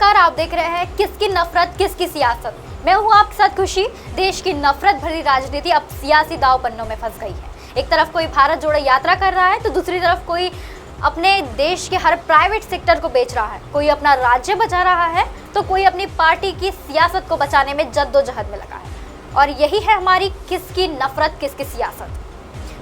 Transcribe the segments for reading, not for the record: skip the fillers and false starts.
नमस्कार, आप देख रहे हैं किसकी नफरत किसकी सियासत। मैं हूं आपके साथ खुशी। देश की नफरत भरी राजनीति अब सियासी दाव पन्नों में फंस गई है। एक तरफ कोई भारत जोड़ो यात्रा कर रहा है तो दूसरी तरफ कोई अपने देश के हर प्राइवेट सेक्टर को बेच रहा है। कोई अपना राज्य बचा रहा है तो कोई अपनी पार्टी की सियासत को बचाने में जद्दोजहद में लगा है। और यही है हमारी किसकी नफरत किसकी सियासत।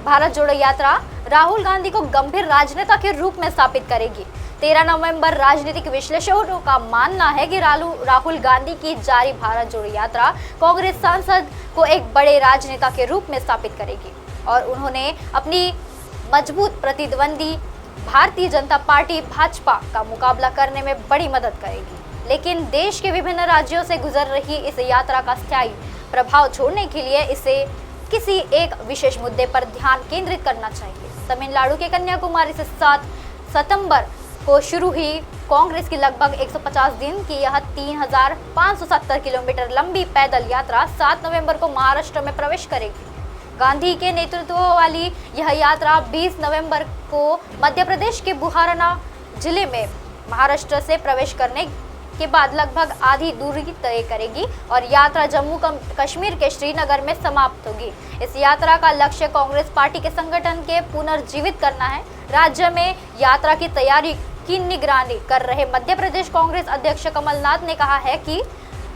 भारत जोड़ो यात्रा राहुल गांधी को गंभीर राजनेता के रूप में स्थापित करेगी। 13 नवंबर राजनीतिक विश्लेषकों का मानना है कि राहुल गांधी की जारी भारत जोड़ो यात्रा कांग्रेस सांसद को एक बड़े राजनेता के रूप में स्थापित करेगी और उन्होंने अपनी मजबूत प्रतिद्वंदी भारतीय जनता पार्टी भाजपा का मुकाबला करने में बड़ी मदद करेगी। लेकिन देश के विभिन्न राज्यों से गुजर रही इस यात्रा का स्थायी प्रभाव छोड़ने के लिए इसे किसी एक विशेष मुद्दे पर ध्यान केंद्रित करना चाहिए। तमिलनाडु के कन्याकुमारी से 7 सितंबर को शुरू हुई कांग्रेस की लगभग 150 दिन की यह 3570 किलोमीटर लंबी पैदल यात्रा 7 नवंबर को महाराष्ट्र में प्रवेश करेगी। गांधी के नेतृत्व वाली यह यात्रा 20 नवंबर को मध्य प्रदेश के बुहारना जिले में महाराष्ट्र से प्रवेश करने के बाद लगभग आधी दूरी तय करेगी और यात्रा जम्मू कश्मीर के श्रीनगर में समाप्त होगी। इस यात्रा का लक्ष्य कांग्रेस पार्टी के संगठन के पुनर्जीवित करना है। राज्य में यात्रा की तैयारी की निगरानी कर रहे मध्य प्रदेश कांग्रेस अध्यक्ष कमलनाथ ने कहा है कि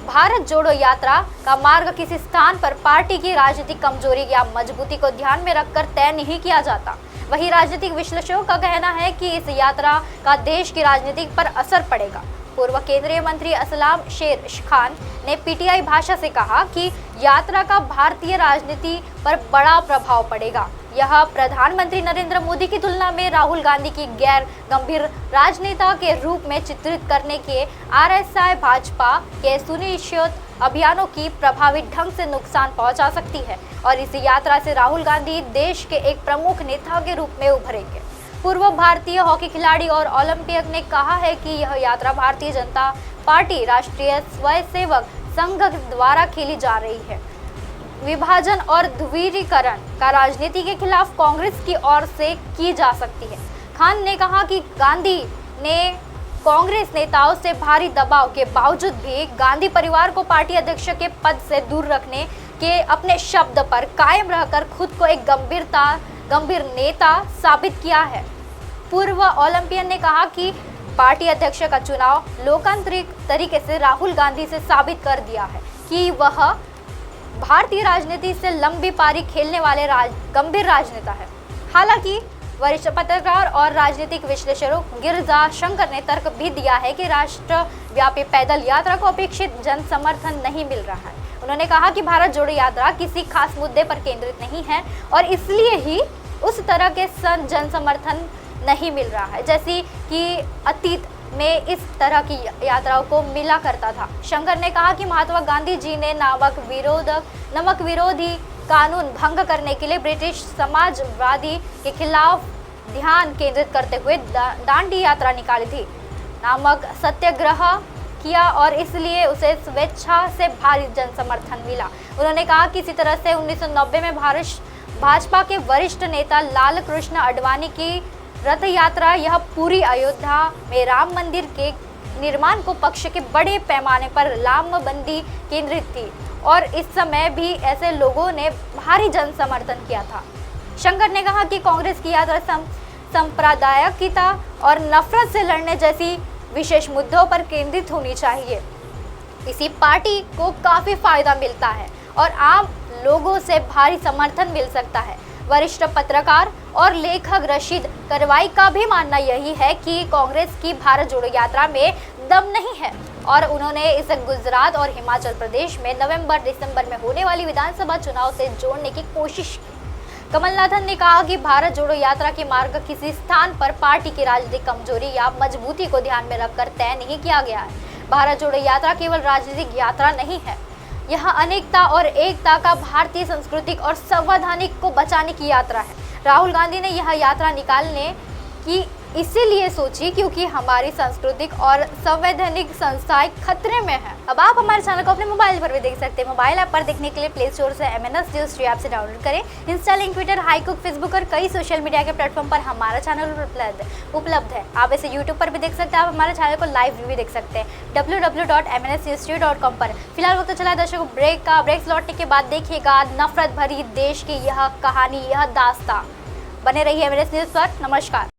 भारत जोड़ो यात्रा का मार्ग किसी स्थान पर पार्टी की राजनीतिक कमजोरी या मजबूती को ध्यान में रखकर तय नहीं किया जाता। वहीं राजनीतिक विश्लेषकों का कहना है कि इस यात्रा का देश की राजनीति पर असर पड़ेगा। पूर्व केंद्रीय मंत्री असलाम शेर खान ने पीटीआई भाषा से कहा कि यात्रा का भारतीय राजनीति पर बड़ा प्रभाव पड़ेगा। यह प्रधानमंत्री नरेंद्र मोदी की तुलना में राहुल गांधी की गैर गंभीर राजनेता के रूप में चित्रित करने के आरएसआई भाजपा के सुनिश्चित अभियानों की प्रभावी ढंग से नुकसान पहुंचा सकती है और इस यात्रा से राहुल गांधी देश के एक प्रमुख नेता के रूप में उभरेंगे। पूर्व भारतीय हॉकी खिलाड़ी और ओलंपियक ने कहा है कि यह यात्रा भारतीय जनता पार्टी राष्ट्रीय स्वयंसेवक संघ द्वारा खेली जा रही है। विभाजन और ध्रुवीकरण का राजनीति के खिलाफ कांग्रेस की ओर से की जा सकती है। खान ने कहा कि गांधी ने कांग्रेस नेताओं से भारी दबाव के बावजूद भी गांधी परिवार को पार्टी अध्यक्ष के पद से दूर रखने के अपने शब्द पर कायम रहकर खुद को एक गंभीर नेता साबित किया है। पूर्व ओलंपियन ने कहा कि पार्टी अध्यक्ष का चुनाव लोकतांत्रिक तरीके से राहुल गांधी से साबित कर दिया है कि वह भारतीय राजनीति से लंबी पारी खेलने वाले गंभीर राजनेता है। हालांकि वरिष्ठ पत्रकार और राजनीतिक विश्लेषक गिरिजा शंकर ने तर्क भी दिया है कि राष्ट्रव्यापी पैदल यात्रा को अपेक्षित जन समर्थन नहीं मिल रहा है। उन्होंने कहा कि भारत जोड़ो यात्रा किसी खास मुद्दे पर केंद्रित नहीं है और इसलिए ही उस तरह के जन समर्थन नहीं मिल रहा है जैसी कि अतीत में इस तरह की यात्राओं को मिला करता था। शंकर ने कहा कि महात्मा गांधी जी ने नमक विरोधी कानून भंग करने के लिए ब्रिटिश समाजवादी के खिलाफ ध्यान केंद्रित करते हुए दांडी यात्रा निकाली थी, नामक सत्याग्रह किया और इसलिए उसे स्वेच्छा से भारी जन समर्थन मिला। उन्होंने कहा कि इसी तरह से 1990 में भाजपा के वरिष्ठ नेता लाल कृष्ण आडवाणी की रथ यात्रा यह पूरी अयोध्या में राम मंदिर के निर्माण को पक्ष के बड़े पैमाने पर लामबंदी केंद्रित थी और इस समय भी ऐसे लोगों ने भारी जन समर्थन किया था। शंकर ने कहा कि कांग्रेस की यात्रा सांप्रदायिकता और नफरत से लड़ने जैसी विशेष मुद्दों पर केंद्रित होनी चाहिए। इसी पार्टी को काफी फायदा मिलता है और आम लोगों से भारी समर्थन मिल सकता है। वरिष्ठ पत्रकार और लेखक रशीद करवाई का भी मानना यही है कि कांग्रेस की भारत जोड़ो यात्रा में दम नहीं है और उन्होंने इसे गुजरात और हिमाचल प्रदेश में नवंबर-दिसंबर में होने वाली विधानसभा चुनाव से जोड़ने की कोशिश की। कमलनाथन ने कहा कि भारत जोड़ो यात्रा के मार्ग किसी स्थान पर पार्टी की राजनीतिक कमजोरी या मजबूती को ध्यान में रखकर तय नहीं किया गया है। भारत जोड़ो यात्रा केवल राजनीतिक यात्रा नहीं है, यह अनेकता और एकता का भारतीय सांस्कृतिक और संवैधानिक को बचाने की यात्रा है। राहुल गांधी ने यह यात्रा निकालने कि इसीलिए सोची क्योंकि हमारी सांस्कृतिक और संवैधानिक संस्थाएं खतरे में है। अब आप हमारे चैनल को अपने मोबाइल पर भी देख सकते हैं। मोबाइल ऐप पर देखने के लिए प्ले स्टोर से MNS न्यूज़ ऐप से डाउनलोड करें। इंस्टा, लिंक, ट्विटर, हाईकुक, फेसबुक और कई सोशल मीडिया के प्लेटफॉर्म पर हमारा चैनल उपलब्ध है। आप इसे यूट्यूब पर भी देख सकते हैं। आप हमारे चैनल को लाइव भी देख सकते हैं www.mnshistory.com पर। फिलहाल वक्त तो चला है दर्शकों ब्रेक का। ब्रेक लौटने के बाद देखिएगा नफरत भरी देश की यह कहानी, यह दास्तां। बने रहिए MNS न्यूज़ पर। नमस्कार।